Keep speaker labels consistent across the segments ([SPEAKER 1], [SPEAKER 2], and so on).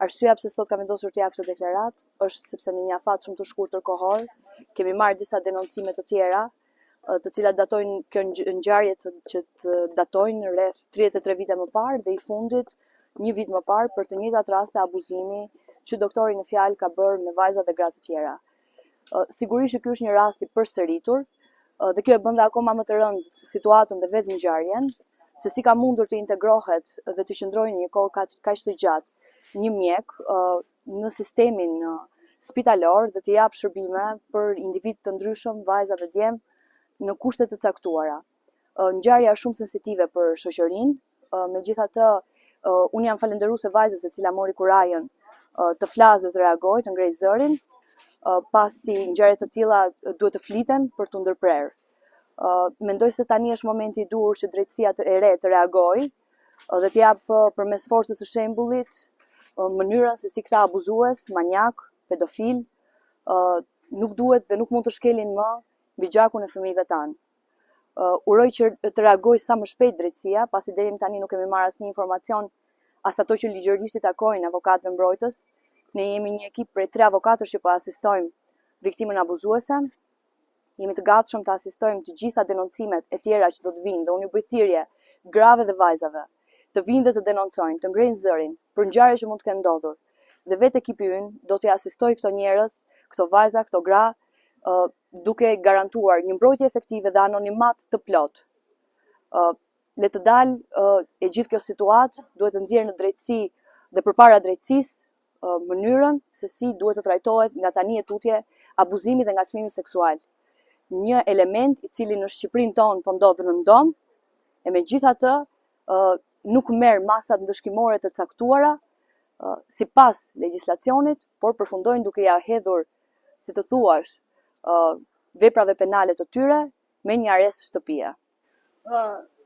[SPEAKER 1] Arsyeja pse sot kam vendosur të jap këtë deklaratë është sepse në një afat shumë të shkurtër kohor kemi marrë disa denoncime të tjera, të cilat datojnë kjo ngjarje që të datojnë rreth 33 vite më parë dhe i fundit një vit më parë për të njëjtat raste abuzimi që doktori në fjalë ka bërë me vajza dhe gra të tjera. Sigurisht që ky është një rast i përsëritur dhe kjo e bën akoma më të rëndë situatën dhe vetë ngjarjen, se si ka mundur të integrohet dhe të qëndrojë një kohë kaq të gjatë një mjek në sistemin spitalor dhe të jap shërbime për individ të ndryshëm, vajza dhe djem në kushte të caktuara. Ngjarja është shumë sensitive për shoqërinë, megjithatë unë jam falënderuese vajzës e cila mori kurajën të flasë dhe të reagojë, të ngrejë zërin, pasi ngjarje të tilla duhet të fliten për të ndërprerë. Mendoj se tani është momenti i duhur që drejtësia e re të reagojë dhe të jap përmes forcës së shembullit mënyrën se si këta abuzues, manjak, pedofil, nuk duhet dhe nuk mund të shkelin më mbi gjakun e fëmijëve tanë. Uroj që të reagojë sa më shpejt drejtësia, pasi deri tani nuk kemi marrë asnjë informacion as ato që ligjërisht i takojnë avokatëve mbrojtës. Ne jemi një ekip prej 3 avokatësh që po asistojmë viktimën abuzuese. Jemi të gatshëm të asistojmë të gjitha denoncimet e tjera që do të vinë dhe unë ju bëj thirrje grave dhe vajzave të vinë dhe të denoncojnë, të ngrejnë zërin për ngjarje që mund të kenë ndodhur. Dhe vetë ekipi ynë do t'i asistojë këto njerëz, këto vajza, këto gra, duke garantuar një mbrojtje efektive dhe anonimat të plot. Le të dalë e gjithë kjo situatë, duhet të nxjerrë në drejtësi dhe përpara drejtësisë mënyrën se si duhet të trajtohet nga tani e tutje abuzimi dhe ngacmimi seksual. Një element i cili në Shqipërinë tonë po ndodh rëndom, e megjithatë nuk merr masat ndëshkimore të caktuara sipas legjislacionit, por përfundojnë duke ja hedhur, si të thuash, veprave penale të tyre me një arrest shtëpie.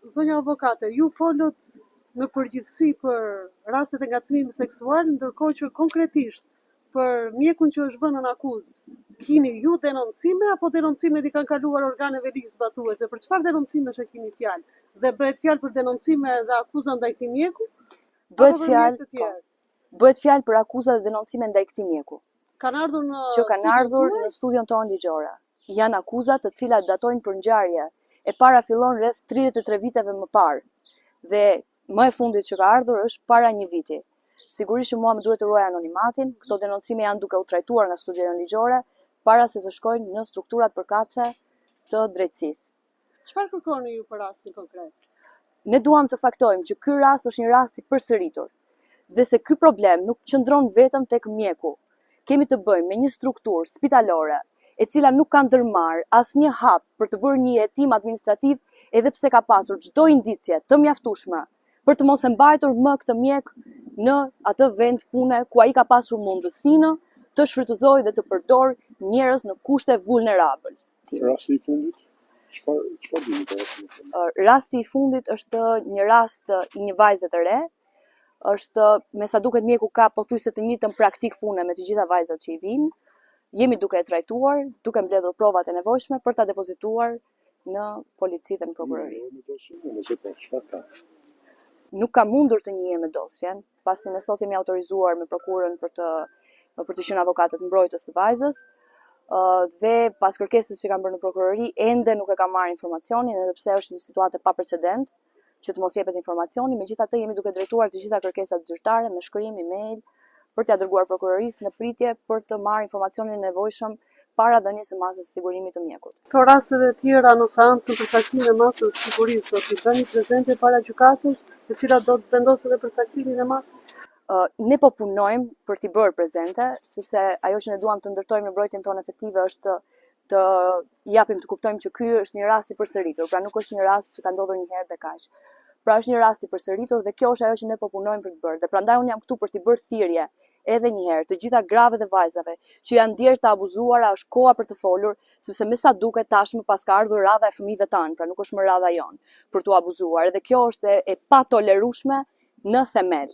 [SPEAKER 2] Zonja avokate, ju folët në përgjithësi për rastet e ngacmimit seksual, ndërkohë që konkretisht për mjekun që është vënë në akuzë, keni ju denoncime apo denoncimet i kanë kaluar organeve ligjzbatuese? Për çfarë denoncimesh e keni fjalë? Dhe bëhet fjalë për denoncime dhe akuza ndaj këtij mjeku?
[SPEAKER 1] Bëhet fjalë për akuza dhe denoncime ndaj këtij mjeku.
[SPEAKER 2] Kanë ardhur
[SPEAKER 1] në studion tonë ligjore. Janë akuza të cilat datojnë për ngjarje e para fillon rreth 33 viteve më parë. Dhe më e fundit që ka ardhur është para një viti. Sigurisht që mua më duhet të ruaj anonimatin, këto denoncime janë duke u trajtuar nga studion ligjore para se të shkojnë në strukturat përkatëse të drejtësisë.
[SPEAKER 2] Çfarë kërkoni ju për rastin konkret?
[SPEAKER 1] Ne duam të faktojmë që ky rast është një rast i përsëritur dhe se ky problem nuk qëndron vetëm tek mjeku. Kemi të bëjmë me një strukturë spitalore e cila nuk ka ndërmarrë asnjë hap për të bërë një hetim administrativ, edhe pse ka pasur çdo indicie të mjaftueshme për të mos e mbajtur më këtë mjek në atë vend pune ku ai ka pasur mundësinë të shfrytëzojë dhe të përdorë njerëz në kushte vulnerabël.
[SPEAKER 3] Rasti i fundit? Çfarë dini për rastin e fundit?
[SPEAKER 1] Rasti i fundit është një rast i një vajze të re. Është, me sa duket mjeku ka pothuajse të njëjtën praktik pune me të gjitha vajzat që i vinë. Jemi duke e trajtuar, duke mbledhur provat e nevojshme për ta depozituar në polici dhe në prokurori. Nuk ka mundur të njihem me dosjen, pasi ne sot jemi autorizuar me prokurën për të qenë avokatët mbrojtës të vajzës, dhe pas kërkesës që kam bërë në prokurori, ende nuk e kam marrë informacionin, edhe pse është një situatë pa precedent që të mos jepet informacioni. Megjithatë jemi duke drejtuar të gjitha kërkesat zyrtare me shkrim, email, për t'ia dërguar prokurorisë në pritje për të marrë informacionin e nevojshëm para dhënies së masës sigurimit të mjekut.
[SPEAKER 2] Këto rastet e tjera në seancën për caktimin e masës sigurisë do t'i bëni prezente para gjykatës, e cila do të vendosë edhe për caktimin e masës?
[SPEAKER 1] Ne po punojmë për t'i bërë prezente, sepse ajo që ne duam të ndërtojmë në mbrojtjen tonë efektive është të japim të kuptojmë që ky është një rast i përsëritur, pra nuk është një rast që ka ndodhur një herë dhe kaq. Pra është një rast i përsëritur dhe kjo është ajo që ne po punojmë për të bërë. Dhe prandaj unë jam këtu për t'i bërë thirrje edhe një herë të gjitha grave dhe vajzave që janë ndjerë të abuzuara, është koha për të folur, sepse me sa duket tashmë pas ka ardhur radha e fëmijëve tanë, pra nuk është më radha jonë për t'u abuzuar. Dhe kjo është e patolerueshme në themel.